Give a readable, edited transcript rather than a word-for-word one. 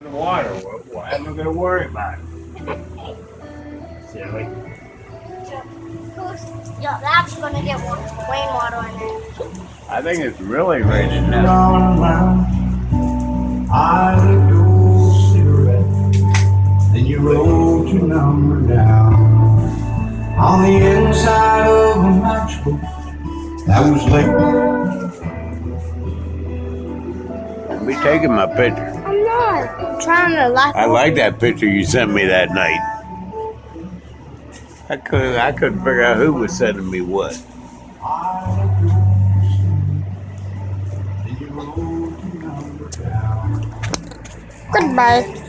in the water. Why am I going to worry about it? Silly. Yeah, that's gonna get rainwater in it. I think it's really raining now. I lit your cigarette, then you wrote your number down on the inside of a matchbook that was late. Don't be taking my picture. I'm not. I'm trying to laugh. I like that picture you sent me that night. I couldn't figure out who was sending me what. I lit your cigarette, then you wrote your number down. Goodbye.